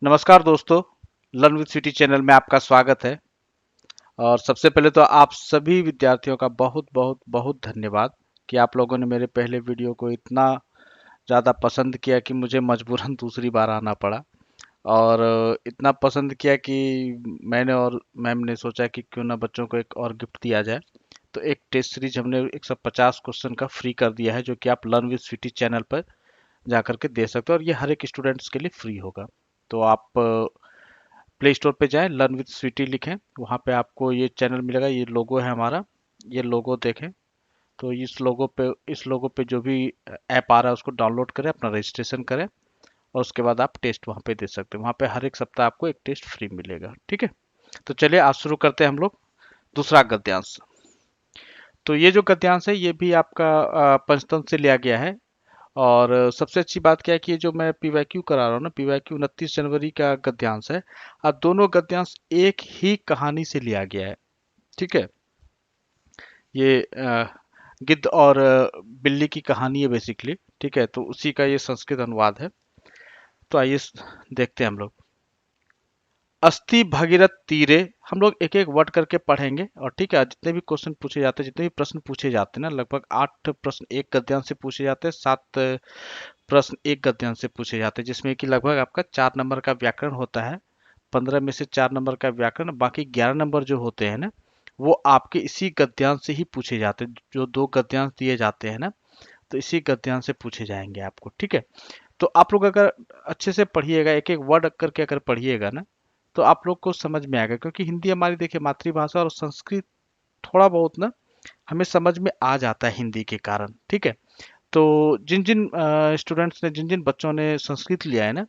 नमस्कार दोस्तों, learn with city channel में आपका स्वागत है। और सबसे पहले तो आप सभी विद्यार्थियों का बहुत बहुत बहुत धन्यवाद कि आप लोगों ने मेरे पहले वीडियो को इतना ज़्यादा पसंद किया कि मुझे मजबूरन दूसरी बार आना पड़ा। और इतना पसंद किया कि मैंने और मैम ने सोचा कि क्यों ना बच्चों को एक और गिफ्ट दिया जाए। तो एक टेस्ट सीरीज हमने 150 क्वेश्चन का फ्री कर दिया है, जो कि आप लर्न विद सिटी चैनल पर जा करके दे सकते हो, और ये हर एक स्टूडेंट्स के लिए फ्री होगा। तो आप प्ले स्टोर पे जाएं, लर्न विद स्वीटी लिखें, वहाँ पे आपको ये चैनल मिलेगा। ये लोगो है हमारा, ये लोगो देखें। तो इस लोगो पे जो भी ऐप आ रहा है उसको डाउनलोड करें, अपना रजिस्ट्रेशन करें, और उसके बाद आप टेस्ट वहाँ पे दे सकते हैं। वहाँ पे हर एक सप्ताह आपको एक टेस्ट फ्री मिलेगा। ठीक है, तो चलिए आज शुरू करते हैं हम लोग दूसरा गद्यांश। तो ये जो गद्यांश है ये भी आपका पंचतंत्र से लिया गया है। और सबसे अच्छी बात क्या है कि ये जो मैं पीवाईक्यू करा रहा हूँ ना, पीवाईक्यू 29 जनवरी का गद्यांश है। और दोनों गद्यांश एक ही कहानी से लिया गया है। ठीक है, ये गिद्ध और बिल्ली की कहानी है बेसिकली। ठीक है, तो उसी का ये संस्कृत अनुवाद है। तो आइए देखते हैं हम लोग। अस्ति भगीरथ तीरे, हम लोग एक एक वर्ड करके पढ़ेंगे। और ठीक है, जितने भी क्वेश्चन पूछे जाते हैं, जितने भी प्रश्न पूछे जाते हैं ना, लगभग 8 प्रश्न एक गद्यांश से पूछे जाते हैं, 7 प्रश्न एक गद्यांश से पूछे जाते हैं, जिसमें कि लगभग आपका 4 नंबर का व्याकरण होता है। 15 में से 4 नंबर का व्याकरण, बाकी 11 नंबर जो होते हैं ना, वो आपके इसी गद्यांश से ही पूछे जाते हैं। जो 2 गद्यांश दिए जाते हैं ना, तो इसी गद्यांश से पूछे जाएंगे आपको। ठीक है, तो आप लोग अगर अच्छे से पढ़िएगा, एक एक वर्ड करके अगर पढ़िएगा ना, तो आप लोग को समझ में आएगा। क्योंकि हिंदी हमारी देखिए मातृभाषा, और संस्कृत थोड़ा बहुत ना हमें समझ में आ जाता है हिंदी के कारण। ठीक है, तो जिन जिन स्टूडेंट्स ने, जिन जिन बच्चों ने संस्कृत लिया है ना,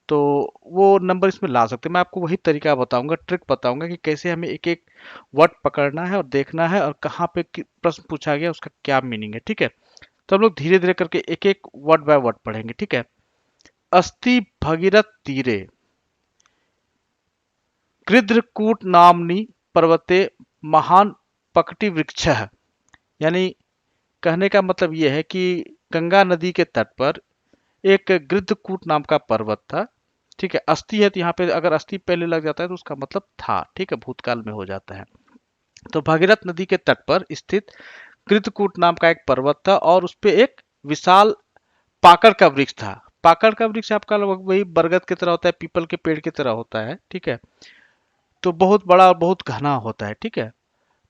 तो वो नंबर इसमें ला सकते हैं। मैं आपको वही तरीका बताऊंगा, ट्रिक बताऊंगा कि कैसे हमें एक एक वर्ड पकड़ना है और देखना है, और कहाँ पे प्रश्न पूछा गया उसका क्या मीनिंग है। ठीक है, तो हम लोग धीरे धीरे करके एक एक वर्ड बाय वर्ड पढ़ेंगे। ठीक है, अस्ति भगीरथ तीरे कृद्रकूट नामनी पर्वते महान पकटी वृक्ष। यानी कहने का मतलब यह है कि गंगा नदी के तट पर एक गृद्धकूट नाम का पर्वत था। ठीक है, अस्थि है तो यहाँ पे अगर अस्थि पहले लग जाता है तो उसका मतलब था। ठीक है, भूतकाल में हो जाता है। तो भागीरथ नदी के तट पर स्थित गृद्धकूट नाम का एक पर्वत था, और उस पे एक विशाल पाकड़ का वृक्ष था। पाकड़ का वृक्ष आपका लगभग वही बरगद की तरह होता है, पीपल के पेड़ की तरह होता है। ठीक है, तो बहुत बड़ा और बहुत घना होता है। ठीक है,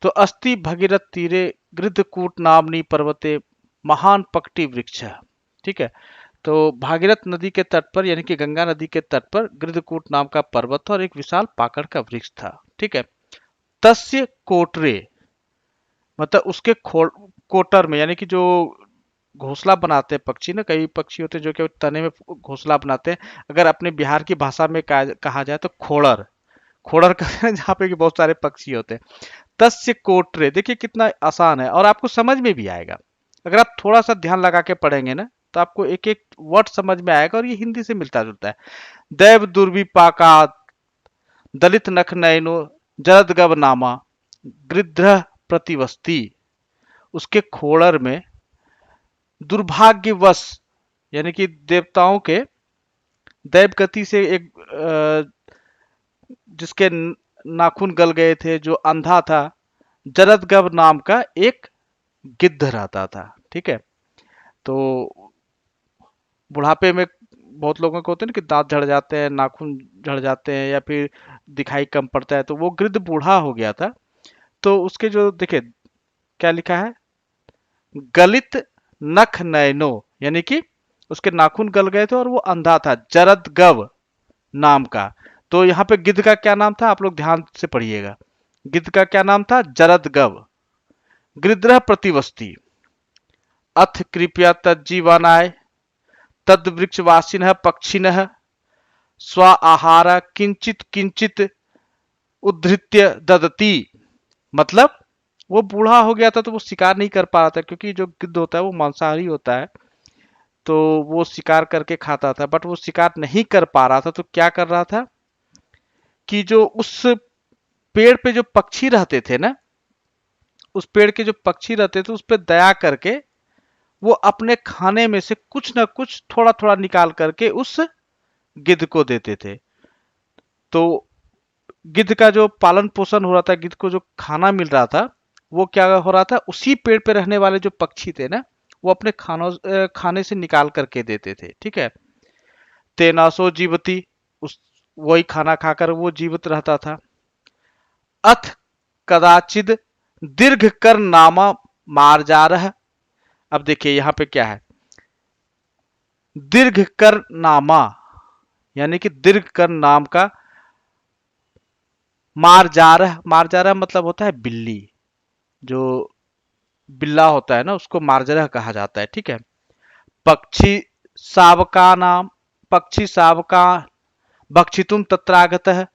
तो अस्ति भगीरथ तीरे गृद्धकूट नामनी पर्वते महान पकटी वृक्ष। ठीक है, तो भागीरथ नदी के तट पर, यानी कि गंगा नदी के तट पर गृद्धकूट नाम का पर्वत था, और एक विशाल पाकड़ का वृक्ष था। ठीक है, तस्य कोटरे, मतलब उसके कोटर में, यानी कि जो घोंसला बनाते हैं पक्षी ना, कई पक्षी होते हैं जो कि तने में घोंसला बनाते हैं। अगर अपने बिहार की भाषा में कहा जाए तो खोड़र, खोड़र कहते हैं जहाँ पे कि बहुत सारे पक्षी होते हैं। तस्य कोटरे, देखिए कितना आसान है और आपको समझ में भी आएगा। अगर आप थोड़ा सा ध्यान लगा के पढ़ेंगे ना, तो आपको एक एक वर्ड समझ में आएगा, और ये हिंदी से मिलता जुलता है। दैव दुर्विपाका दलित नख नयनो जरदगव नामा गृध्र प्रतिवस्ती, उसके खोड़र में दुर्भाग्यवश, यानी कि देवताओं के दैव गति से एक जिसके नाखून गल गए थे, जो अंधा था, जरदगव नाम का एक गिद्ध रहता था। ठीक है, तो बुढ़ापे में बहुत लोगों को होते हैं ना कि दांत झड़ जाते हैं, नाखून झड़ जाते हैं, या फिर दिखाई कम पड़ता है। तो वो गिद्ध बूढ़ा हो गया था। तो उसके जो देखिए क्या लिखा है, गलित नख नयनो, यानी कि उसके नाखून गल गए थे और वो अंधा था, जरदगव नाम का। तो यहाँ पे गिद्ध का क्या नाम था, आप लोग ध्यान से पढ़िएगा। गिद्ध का क्या नाम था, जरदगव। गृध्र प्रतिवस्ती, अथ कृपया तज्जीवनाय तद वृक्षवासिन पक्षिण स्व आहार किंचित किंचित उद्धृत्य ददती। मतलब वो बूढ़ा हो गया था तो वो शिकार नहीं कर पा रहा था, क्योंकि जो गिद्ध होता है वो मांसाहारी होता है, तो वो शिकार करके खाता था। बट वो शिकार नहीं कर पा रहा था, तो क्या कर रहा था कि जो उस पेड़ पे जो पक्षी रहते थे ना, उस पेड़ के जो पक्षी रहते थे उस पे दया करके वो अपने खाने में से कुछ ना कुछ थोड़ा थोड़ा निकाल करके उस गिद्ध को देते थे। तो गिद्ध का जो पालन पोषण हो रहा था, गिद्ध को जो खाना मिल रहा था, वो क्या हो रहा था, उसी पेड़ पे रहने वाले जो पक्षी थे ना, वो अपने खाने से निकाल करके देते थे। ठीक है। तेनासो जीवती, उस वही खाना खाकर वो जीवित रहता था। अथ कदाचिद दीर्घ कर नामा मार्जारः। अब देखिए यहां पे क्या है, दीर्घ कर नामा, यानी कि दीर्घ कर नाम का मार्जारः। मार्जारः मतलब होता है बिल्ली, जो बिल्ला होता है ना, उसको मार्जरह कहा जाता है। ठीक है। पक्षी शावका नाम, पक्षी शावका भक्षितुम तत्रागतः।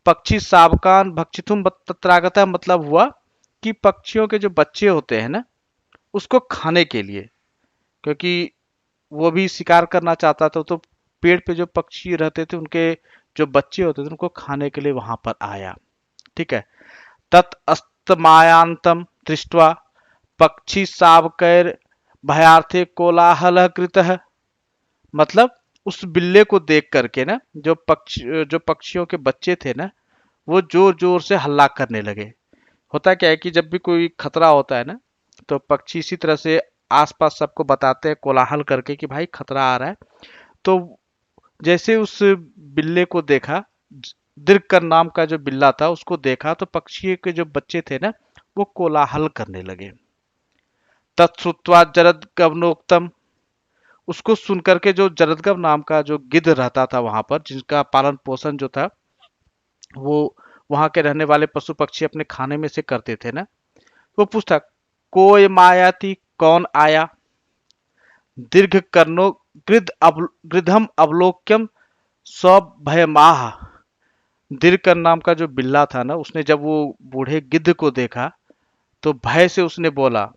पक्षी शावकान भक्षितुम तत्रागतः मतलब हुआ कि पक्षियों के जो बच्चे होते हैं ना, उसको खाने के लिए, क्योंकि वो भी शिकार करना चाहता था, तो पेड़ पे जो पक्षी रहते थे उनके जो बच्चे होते थे उनको खाने के लिए वहां पर आया। ठीक है। तत् अस्तमायांतम दृष्ट्वा पक्षी शावकैर भयार्थे कोलाहल कृतः। मतलब उस बिल्ले को देख करके ना, जो पक्षियों के बच्चे थे ना, वो जोर जोर से हल्ला करने लगे। होता क्या है कि जब भी कोई खतरा होता है ना, तो पक्षी इसी तरह से आसपास सबको बताते हैं कोलाहल करके कि भाई खतरा आ रहा है। तो जैसे उस बिल्ले को देखा, दीर्घकर नाम का जो बिल्ला था उसको देखा, तो पक्षी के जो बच्चे थे ना, वो कोलाहल करने लगे। तत्श्रुत्वा जरद गवनोक्तम, उसको सुनकर के जो जरदगव नाम का जो गिद्ध रहता था वहां पर, जिसका पालन पोषण जो था वो वहां के रहने वाले पशु पक्षी अपने खाने में से करते थे ना, वो पूछता, कोय मायाती, कौन आया। दीर्घ कर्णो गृधम अवलोक्यम स्वभयमाह। दीर्घकर नाम का जो बिल्ला था ना, उसने जब वो बूढ़े गिद्ध को देखा तो भय से उसने बोला,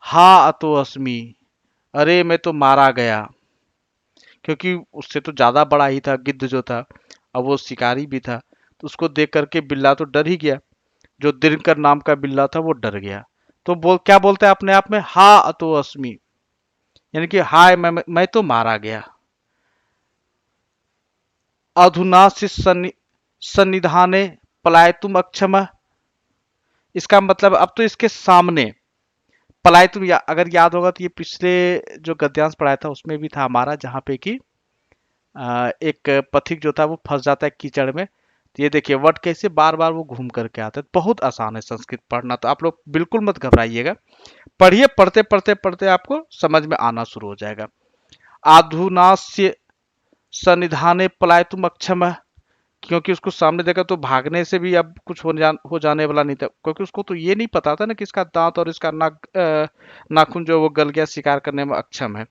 हा अतो अस्मि, अरे मैं तो मारा गया। क्योंकि उससे तो ज्यादा बड़ा ही था गिद्ध जो था, अब वो शिकारी भी था, तो उसको देख करके बिल्ला तो डर ही गया। जो दिनकर नाम का बिल्ला था वो डर गया। तो क्या बोलता है अपने आप में, हा अतो अस्मि, यानी कि हाय मैं तो मारा गया। अधुना से सन्निधाने पलायतुम अक्षम। इसका मतलब अब तो इसके सामने पलायतुम, अगर याद होगा तो ये पिछले जो गद्यांश पढ़ाया था उसमें भी था हमारा, जहां पे कि एक पथिक जो था वो फंस जाता है कीचड़ में। तो ये देखिए वर्ड कैसे बार बार वो घूम करके आता है। बहुत आसान है संस्कृत पढ़ना, तो आप लोग बिल्कुल मत घबराइएगा, पढ़िए, पढ़ते पढ़ते पढ़ते आपको समझ में आना शुरू हो जाएगा। आधुनास्य सन्निधाने पलायतुम अक्षम, क्योंकि उसको सामने देखा तो भागने से भी अब कुछ हो जाने वाला नहीं था, क्योंकि उसको तो ये नहीं पता था ना कि इसका दांत और इसका नाखून जो वो गल गया, शिकार करने में अक्षम है।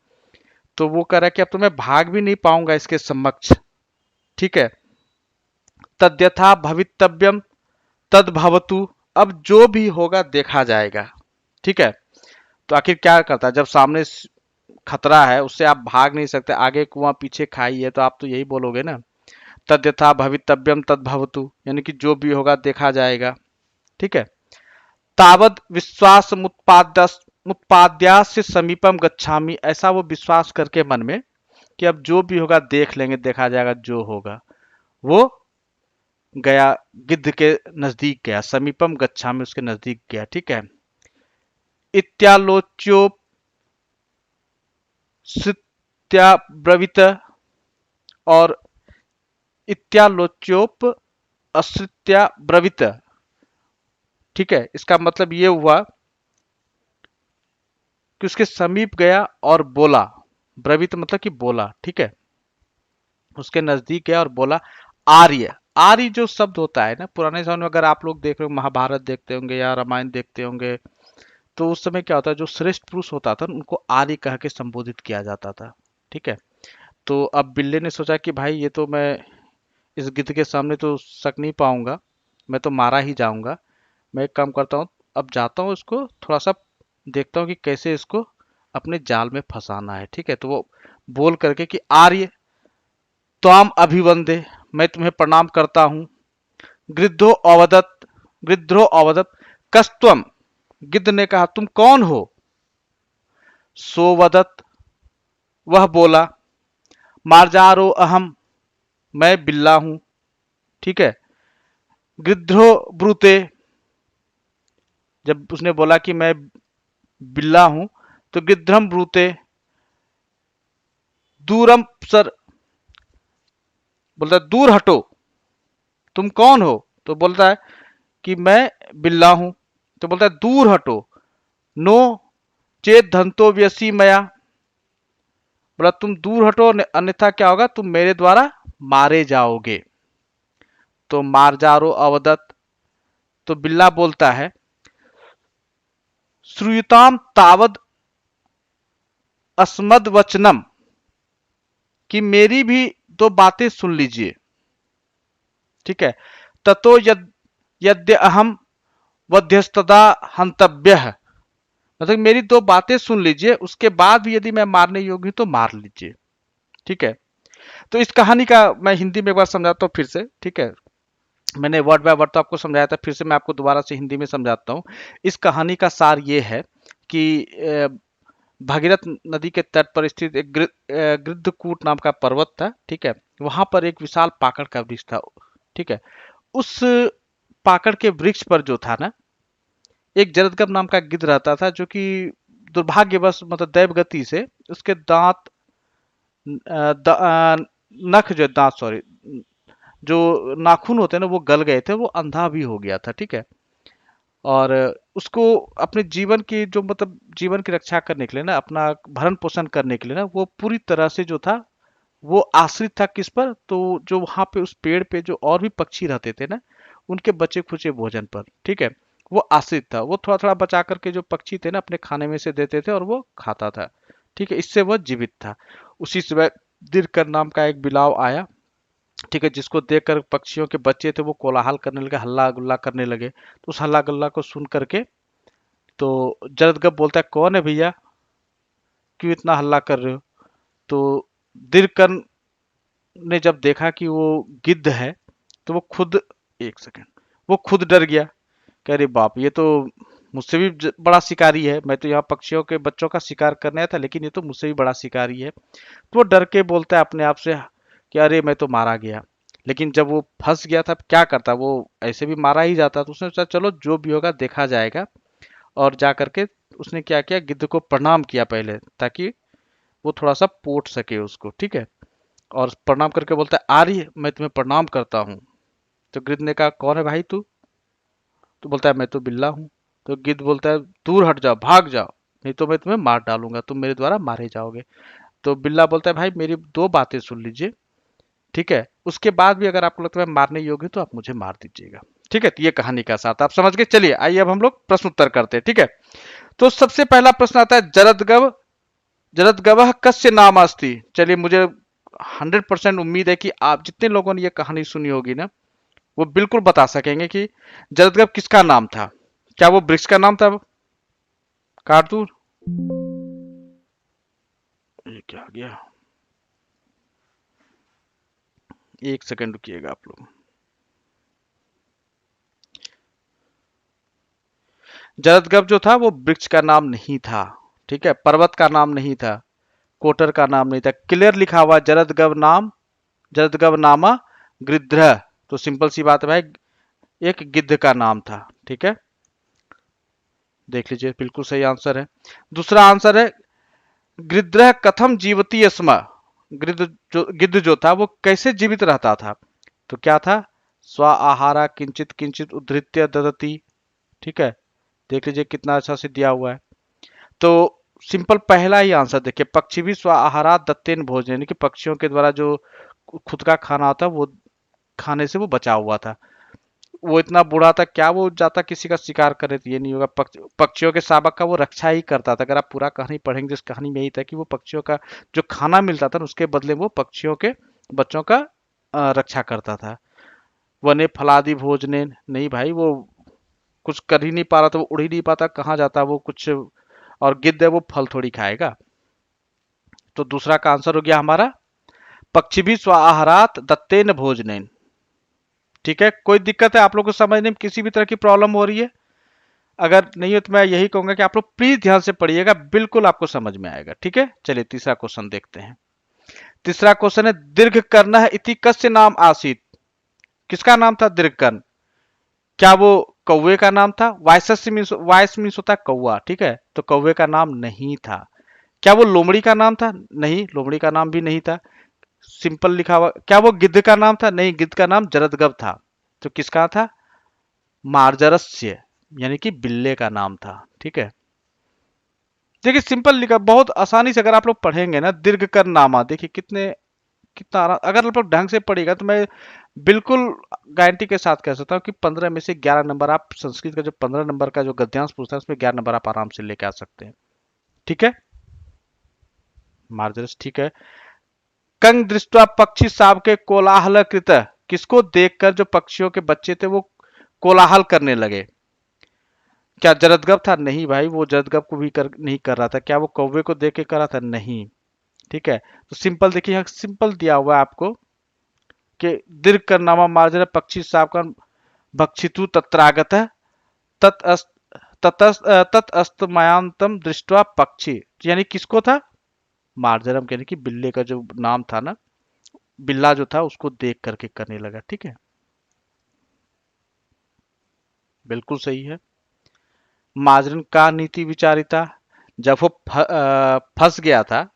तो वो कह रहा है कि अब तो मैं भाग भी नहीं पाऊंगा इसके समक्ष। ठीक है। तद्यथा भवितव्यम तद भवतु, अब जो भी होगा देखा जाएगा। ठीक है। तो आखिर क्या करता है, जब सामने खतरा है, उससे आप भाग नहीं सकते, आगे कुआं पीछे खाई है, तो आप तो यही बोलोगे ना, तद्यथा भवितव्यम तद भवतु, यानी कि जो भी होगा देखा जाएगा। ठीक है। तावद विश्वास मुत्पाद्यास्य समीपम गच्छामि, ऐसा वो विश्वास करके मन में कि अब जो भी होगा देख लेंगे, देखा जाएगा जो होगा, वो गया गिद्ध के नजदीक गया, समीपम गच्छामि उसके नजदीक गया। ठीक है। इत्यालोच्योपसृत्याब्रवीत, और इत्यालोच्योप अश्रित्याब्रवीत। ठीक है। इसका मतलब ये हुआ कि उसके समीप गया और बोला, ब्रवीत मतलब कि बोला। ठीक है। उसके नजदीक गया और बोला, आर्य। आर्य जो शब्द होता है ना, पुराने समय में अगर आप लोग देख रहे हो, महाभारत देखते होंगे या रामायण देखते होंगे, तो उस समय क्या होता है, जो श्रेष्ठ पुरुष होता था उनको आर्य कह के संबोधित किया जाता था। ठीक है। तो अब बिल्ले ने सोचा कि भाई ये तो मैं इस गिद्ध के सामने तो सक नहीं पाऊंगा, मैं तो मारा ही जाऊंगा। मैं एक काम करता हूँ, अब जाता हूँ इसको थोड़ा सा देखता हूँ कि कैसे इसको अपने जाल में फंसाना है। ठीक है। तो वो बोल करके कि आर्य त्वाम अभिवंदे, मैं तुम्हें प्रणाम करता हूँ। गृद्धो अवदत, गृद्धो अवदत कस्तम, गिद्ध ने कहा तुम कौन हो। सोवदत, वह बोला, मार्जारो अहम, मैं बिल्ला हूं। ठीक है। गृध्रो ब्रूते, जब उसने बोला कि मैं बिल्ला हूं, तो गृध्रम ब्रूते। दूरम सर, बोलता है दूर हटो, तुम कौन हो? तो बोलता है कि मैं बिल्ला हूं। तो बोलता है दूर हटो। नो चेत धंतो व्यसी मया, बोला तुम दूर हटो, अन्यथा क्या होगा, तुम मेरे द्वारा मारे जाओगे। तो मारजारो अवदत, तो बिल्ला बोलता है श्रूयताम तावद अस्मद वचनम, कि मेरी भी दो बातें सुन लीजिए। ठीक है। ततो यद्य अहम वध्यस्तदा हंतव्य, मतलब मेरी दो बातें सुन लीजिए, उसके बाद भी यदि मैं मारने योग्य हूं तो मार लीजिए। ठीक है। तो इस कहानी का मैं हिंदी में एक बार समझाता हूँ फिर से। ठीक है। मैंने वर्ड बाय वर्ड तो आपको समझाया था, फिर से मैं आपको दोबारा से हिंदी में समझाता हूँ। इस कहानी का सार ये है कि भागीरथ नदी के तट पर स्थित एक गृद्धकूट नाम का पर्वत था। ठीक है। वहां पर एक विशाल पाकड़ का वृक्ष था। ठीक है। उस पाकड़ के वृक्ष पर जो था ना, एक जरदगब नाम का गिद्ध रहता था, जो कि दुर्भाग्यवश, मतलब दैव गति से उसके दांत नख, जो दांत, सॉरी, जो नाखून होते हैं ना, वो गल गए थे, वो अंधा भी हो गया था। ठीक है। और उसको अपने जीवन की, जो मतलब जीवन की रक्षा करने के लिए ना, अपना भरण पोषण करने के लिए ना, वो पूरी तरह से जो था वो आश्रित था किस पर, तो जो वहां पे उस पेड़ पे जो और भी पक्षी रहते थे ना, उनके बचे खुचे भोजन पर। ठीक है। वो आश्रित था, वो थोड़ा थोड़ा बचा करके जो पक्षी थे ना अपने खाने में से देते थे और वो खाता था। ठीक है। इससे वह जीवित था। उसी समय दिरकर नाम का एक बिलाव आया। ठीक है। जिसको देखकर पक्षियों के बच्चे थे वो कोलाहल करने लगे, हल्ला गुल्ला करने लगे। तो उस हल्ला गुल्ला को सुन करके तो जरदगब बोलता है कौन है भैया, क्यों इतना हल्ला कर रहे हो? तो दिरकन ने जब देखा कि वो गिद्ध है, तो वो खुद, एक सेकंड, वो खुद डर गया। कह रहे बाप, ये तो मुझसे भी बड़ा शिकारी है। मैं तो यहाँ पक्षियों के बच्चों का शिकार करने आया था, लेकिन ये तो मुझसे भी बड़ा शिकारी है। तो वो डर के बोलता है अपने आप से कि अरे मैं तो मारा गया। लेकिन जब वो फंस गया था, क्या करता, वो ऐसे भी मारा ही जाता। तो उसने सोचा चलो जो भी होगा देखा जाएगा। और जा करके उसने क्या किया, गिद्ध को प्रणाम किया पहले, ताकि वो थोड़ा सा पोट सके उसको। ठीक है। और प्रणाम करके बोलता है आर्य, मैं तुम्हें प्रणाम करता हूँ। तो गिद्ध ने कहा कौन है भाई तू? तो बोलता है मैं तो बिल्ला हूँ। तो गिद्ध बोलता है दूर हट जाओ, भाग जाओ, नहीं तो मैं तुम्हें मार डालूंगा, तुम मेरे द्वारा मारे जाओगे। तो बिल्ला बोलता है भाई मेरी दो बातें सुन लीजिए। ठीक है। उसके बाद भी अगर आपको लगता है मारने योग्य तो आप मुझे मार दीजिएगा। ठीक है। तो ये कहानी का साथ आप समझ गए। चलिए आइए अब हम लोग प्रश्न उत्तर करते हैं। ठीक है। तो सबसे पहला प्रश्न आता है जरदगव, जरदगवः कस्य नाम अस्ति। चलिए, मुझे 100% उम्मीद है कि आप जितने लोगों ने ये कहानी सुनी होगी ना, वो बिल्कुल बता सकेंगे कि जरदगव किसका नाम था। क्या वो वृक्ष का नाम था? कारतूर, ये क्या आ गया, एक सेकंड रुकिएगा आप लोग। जरदगव जो था वो वृक्ष का नाम नहीं था। ठीक है। पर्वत का नाम नहीं था, कोटर का नाम नहीं था। क्लियर लिखा हुआ जरदगव नाम, जरदगव नामा गृध्र। तो सिंपल सी बात है भाई, एक गिद्ध का नाम था। ठीक है। देख लीजिए, बिल्कुल सही आंसर है। दूसरा आंसर है गृध्र कथम जीवती स्म। गिद्ध जो था वो कैसे जीवित रहता था? तो क्या था, स्व आहारा किंचित किंचित उद्धृत्य ददती। ठीक है। देख लीजिए कितना अच्छा से दिया हुआ है। तो सिंपल पहला ही आंसर देखिए, पक्षी भी स्व आहारा दत्तेन भोजन, यानी कि पक्षियों के द्वारा जो खुद का खाना होता है वो खाने से वो बचा हुआ था। वो इतना बूढ़ा था, क्या वो जाता किसी का शिकार करे? तो ये नहीं होगा। पक्षियों के शावक का वो रक्षा ही करता था। अगर आप पूरा कहानी पढ़ेंगे तो इस कहानी में यही था कि वो पक्षियों का जो खाना मिलता था उसके बदले वो पक्षियों के बच्चों का रक्षा करता था। वने फलादि भोजने, नहीं भाई, वो कुछ कर ही नहीं पा रहा था, वो उड़ ही नहीं पाता, कहाँ जाता वो कुछ। और गिद्ध है, वो फल थोड़ी खाएगा। तो दूसरा का आंसर हो गया हमारा पक्षी भी स्वाहारात दत्तेन भोजनेन। ठीक है। कोई दिक्कत है आप लोग को समझने में, किसी भी तरह की प्रॉब्लम हो रही है? अगर नहीं हो तो मैं यही कहूंगा कि आप लोग प्लीज ध्यान से पढ़िएगा, बिल्कुल आपको समझ में आएगा। ठीक है। चलिए तीसरा क्वेश्चन देखते हैं। तीसरा क्वेश्चन है दीर्घ कर्ण इति कस्य नाम आसीत। किसका नाम था? दीर्घकर्ण। क्या वो कौवे का नाम था? वायस मीन्स होता है कौवा, ठीक है, तो कौवे का नाम नहीं था। क्या वो लोमड़ी का नाम था? नहीं, लोमड़ी का नाम भी नहीं था। सिंपल लिखा हुआ। क्या वो गिद्ध का नाम था? नहीं, गिद्ध का नाम जरदगव था। तो किसका था? मार्जरस्य, यानी कि बिल्ले का नाम था, ठीक है। देखिए सिंपल लिखा, बहुत आसानी से अगर आप लोग पढ़ेंगे ना, दीर्घकर नामा, देखिए कितना अगर आप लोग ढंग से पढ़ेगा तो मैं बिल्कुल गारंटी के साथ कह सकता हूँ कि 15 में से 11 नंबर आप संस्कृत का जो 15 नंबर का जो गद्यांश पूछता है उसमें 11 नंबर आप आराम से लेके आ सकते हैं, ठीक है। मार्जरस, ठीक है। कंग दृष्टवा पक्षी साव के कोलाहल कृत, किसको देखकर जो पक्षियों के बच्चे थे वो कोलाहल करने लगे? क्या जरदगव था? नहीं भाई, वो जरदगव को भी नहीं कर रहा था। क्या वो कौवे को देख के कर रहा था? नहीं, ठीक है। तो सिंपल देखिए, यहाँ सिंपल दिया हुआ है आपको कि दीर्घ कर नामा मार्जर पक्षी साव का भक्षितु तत्रागत ततस्तमयांतम दृष्टवा पक्षी, यानी किसको था? मार्जरम, यानी कि बिल्ले का जो नाम था ना, बिल्ला जो था उसको देख करके करने लगा, ठीक है। बिल्कुल सही है। मार्जरन का नीति विचारिता, जब वो फंस गया था,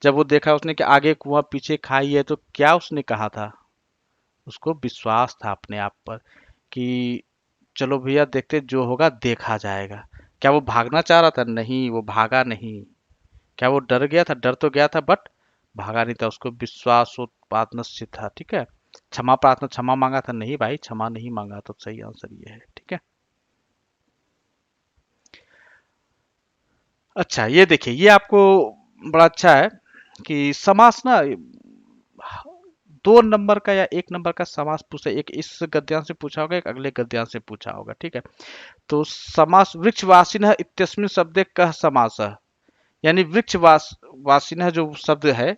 जब वो देखा उसने कि आगे कुआं पीछे खाई है, तो क्या उसने कहा था? उसको विश्वास था अपने आप पर कि चलो भैया देखते, जो होगा देखा जाएगा। क्या वो भागना चाह रहा था? नहीं, वो भागा नहीं। क्या वो डर गया था? डर तो गया था, बट भागा नहीं था। उसको विश्वासोत्पादनस्य था, ठीक है। क्षमा प्रार्थना, क्षमा मांगा था? नहीं भाई, क्षमा नहीं मांगा। तो सही आंसर ये है, ठीक है। अच्छा, ये देखिए, ये आपको बड़ा अच्छा है कि समास ना 2 नंबर का या 1 नंबर का समास पूछा, एक इस गद्यांश से पूछा होगा, एक अगले गद्यांश से पूछा होगा, ठीक है। तो समास वृक्षवासिनः इत्यस्मिन् शब्दे कः समासः, यानी वृक्षवासिनः जो शब्द है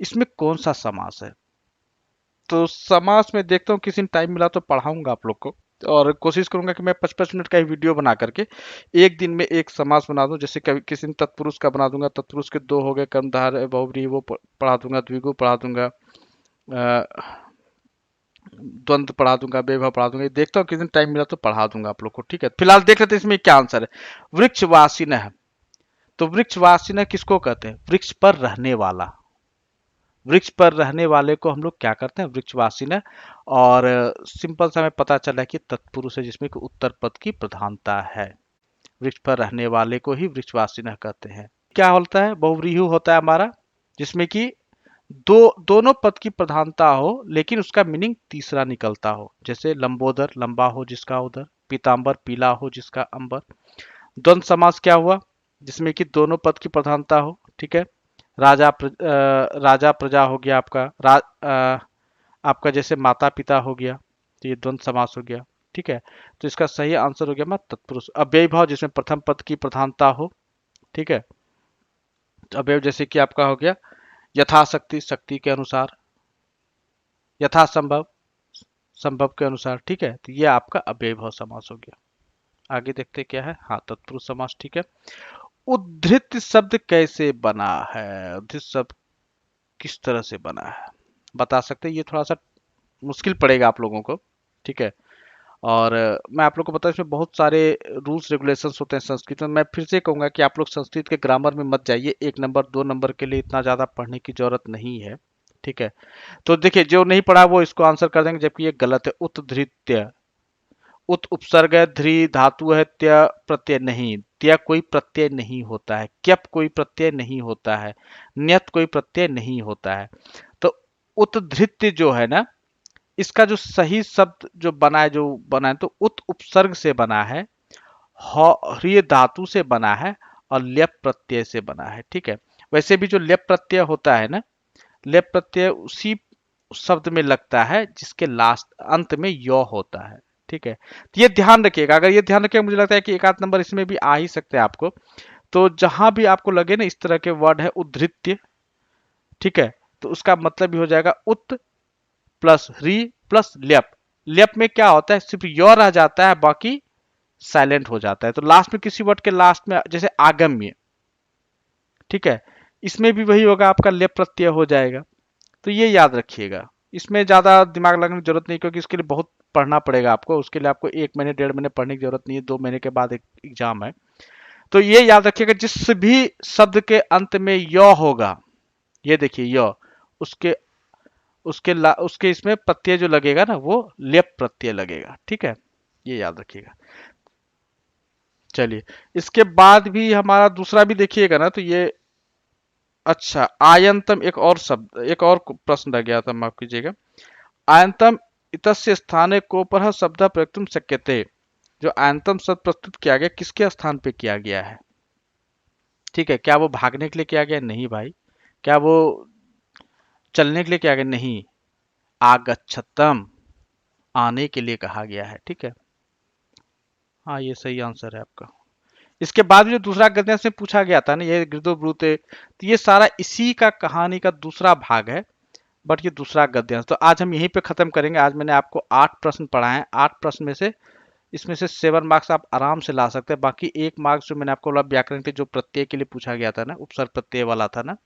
इसमें कौन सा समास है? तो समास में देखता हूँ, किसी टाइम मिला तो पढ़ाऊंगा आप लोग को, और कोशिश करूंगा कि मैं 55 मिनट का ही वीडियो बना करके एक दिन में एक समास बना दूं। जैसे कभी किसी दिन तत्पुरुष का बना दूंगा, तत्पुरुष के 2 हो गए, कर्मधारय बहुव्रीहि, वो पढ़ा दूंगा, द्विगु पढ़ा दूंगा, द्वंद्व पढ़ा दूंगा, बेभव पढ़ा दूंगा। देखता हूँ किसी दिन टाइम मिला तो पढ़ा दूंगा आप लोग को, ठीक है। फिलहाल देख लेते हैं इसमें क्या आंसर है। वृक्षवासिन है, तो वृक्षवासिन किसको कहते हैं? वृक्ष पर रहने वाला। वृक्ष पर रहने वाले को हम लोग क्या करते हैं? वृक्षवासिन है। और सिंपल सा हमें पता चला कि तत्पुरुष है जिसमें कि उत्तर पद की प्रधानता है। वृक्ष पर रहने वाले को ही वृक्षवासिन कहते हैं। क्या होता है? बहुव्रीहि होता है हमारा, जिसमें कि दोनों पद की प्रधानता हो लेकिन उसका मीनिंग तीसरा निकलता हो। जैसे लंबोदर, लंबा हो जिसका उदर, पीतांबर, पीला हो जिसका अंबर। द्वंद्व समास क्या हुआ? जिसमें कि दोनों पद की प्रधानता हो, ठीक है। राजा प्रजा हो गया आपका, आपका जैसे माता पिता हो गया, तो ये द्वंद्व समास हो गया, ठीक है। तो इसका सही आंसर हो गया मैं तत्पुरुष। अव्ययी भाव, जिसमें प्रथम पद की प्रधानता हो, ठीक है। तो अव्यय जैसे कि आपका हो गया यथाशक्ति, शक्ति के अनुसार, यथासंभव, संभव के अनुसार, ठीक है। तो ये आपका अव्ययी भाव समास हो गया। आगे देखते क्या है। हाँ, तत्पुरुष समास, ठीक है। उद्धृत शब्द कैसे बना है? उद्धृत शब्द किस तरह से बना है बता सकते हैं? ये थोड़ा सा मुश्किल पड़ेगा आप लोगों को, ठीक है। और मैं आप लोग को बताऊं, इसमें बहुत सारे रूल्स रेगुलेशंस होते हैं संस्कृत में। मैं फिर से कहूंगा कि आप लोग संस्कृत के ग्रामर में मत जाइए। 1 नंबर 2 नंबर के लिए इतना ज़्यादा पढ़ने की जरूरत नहीं है, ठीक है। तो देखिए, जो नहीं पढ़ा वो इसको आंसर कर देंगे, जबकि ये गलत है। उत्धृत्य, उत उपसर्ग है, ध्री धातु है, त्य प्रत्यय नहीं, त्य कोई प्रत्यय नहीं होता है, क्यप कोई प्रत्यय नहीं होता है, न्यत कोई प्रत्यय नहीं होता है। तो उत्धृत्य जो है ना, इसका जो सही शब्द जो बना है तो उत उपसर्ग से बना है, ह्रिय धातु से बना है, और लेप प्रत्यय से बना है, ठीक है। वैसे भी जो लेप प्रत्यय होता है ना, लेप प्रत्यय उसी शब्द में लगता है जिसके लास्ट अंत में य होता है, ठीक है। तो ये ध्यान रखिएगा। अगर ये ध्यान रखिएगा, मुझे लगता है कि 1 आध नंबर इसमें भी आ ही सकते हैं आपको। तो जहां भी आपको लगे ना इस तरह के वर्ड है उद्धृत्य, ठीक है, तो उसका मतलब भी हो जाएगा उत प्लस री प्लस ल्यप। ल्यप में क्या होता है? सिर्फ य रह जाता है, बाकी साइलेंट हो जाता है। तो लास्ट में किसी वर्ड के लास्ट में, जैसे आगम्य, ठीक है, इसमें भी वही होगा, आपका लेप प्रत्यय हो जाएगा। तो ये याद रखिएगा। इसमें ज़्यादा दिमाग लगाने की जरूरत नहीं, क्योंकि इसके लिए बहुत पढ़ना पड़ेगा आपको। उसके लिए आपको 1 महीने 1.5 महीने पढ़ने की जरूरत नहीं है, 2 महीने के बाद एक एग्जाम है। तो ये याद रखिएगा, जिस भी शब्द के अंत में य होगा, ये देखिए य, उसके उसके इसमें प्रत्यय जो लगेगा ना, वो लेप प्रत्यय लगेगा, ठीक है, ये याद रखिएगा। चलिए, इसके बाद भी हमारा दूसरा भी देखिएगा ना, तो ये अच्छा आयंतम, एक और शब्द, एक और प्रश्न रह गया था, माफ कीजिएगा। आयंतम इतस्य स्थाने कोपरः शब्द प्रयुक्तुम शक्यते। जो आयंतम शब्द प्रस्तुत किया गया, किसके स्थान पे किया गया है? ठीक है, क्या वो भागने के लिए किया गया? नहीं भाई। क्या वो चलने के लिए किया गया? नहीं। आगच्छतम, आने के लिए कहा गया है, ठीक है। हाँ, ये सही आंसर है आपका। इसके बाद जो दूसरा गद्यांश में पूछा गया था ना, ये गृदो ब्रूते, तो ये सारा इसी का कहानी का दूसरा भाग है, बट ये दूसरा गद्यांश। तो आज हम यहीं पे खत्म करेंगे। आज मैंने आपको 8 प्रश्न पढ़ाए हैं। 8 प्रश्न में से इसमें से 7 मार्क्स आप आराम से ला सकते हैं। बाकी 1 मार्क्स जो मैंने आपको बोला व्याकरण के जो प्रत्यय के लिए पूछा गया था ना, उपसर्ग प्रत्यय वाला था ना,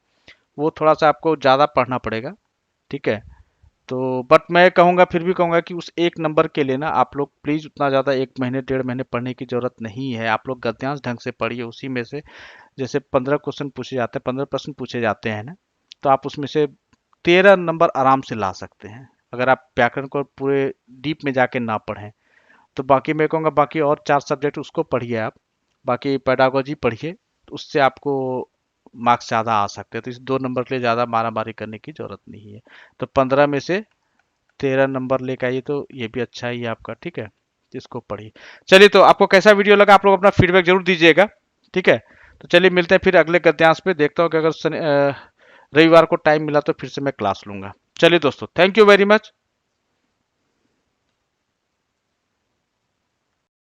वो थोड़ा सा आपको ज़्यादा पढ़ना पड़ेगा, ठीक है। तो बट मैं कहूँगा, फिर भी कहूँगा कि उस 1 नंबर के लिए ना आप लोग प्लीज़ उतना ज़्यादा 1 महीने 1.5 महीने पढ़ने की ज़रूरत नहीं है। आप लोग गद्यांश ढंग से पढ़िए, उसी में से जैसे 15 क्वेश्चन पूछे जाते हैं, 15 प्रश्न पूछे जाते हैं ना, तो आप उसमें से 13 नंबर आराम से ला सकते हैं, अगर आप व्याकरण को पूरे डीप में जाके ना पढ़ें। तो बाकी मैं कहूँगा, बाकी और 4 सब्जेक्ट उसको पढ़िए आप, बाकी पेडागोजी पढ़िए, तो उससे आपको मार्क्स ज़्यादा आ सकते हैं। तो इस 2 नंबर के लिए ज़्यादा मारामारी करने की ज़रूरत नहीं है। तो 15 में से 13 नंबर लेकर आइए, तो ये भी अच्छा ही है आपका, ठीक है। इसको पढ़िए। चलिए, तो आपको कैसा वीडियो लगा, आप लोग अपना फीडबैक जरूर दीजिएगा, ठीक है। तो चलिए, मिलते हैं फिर अगले गद्यांश पे। देखता हूँ कि अगर रविवार को टाइम मिला तो फिर से मैं क्लास लूंगा। चलिए दोस्तों, थैंक यू वेरी मच।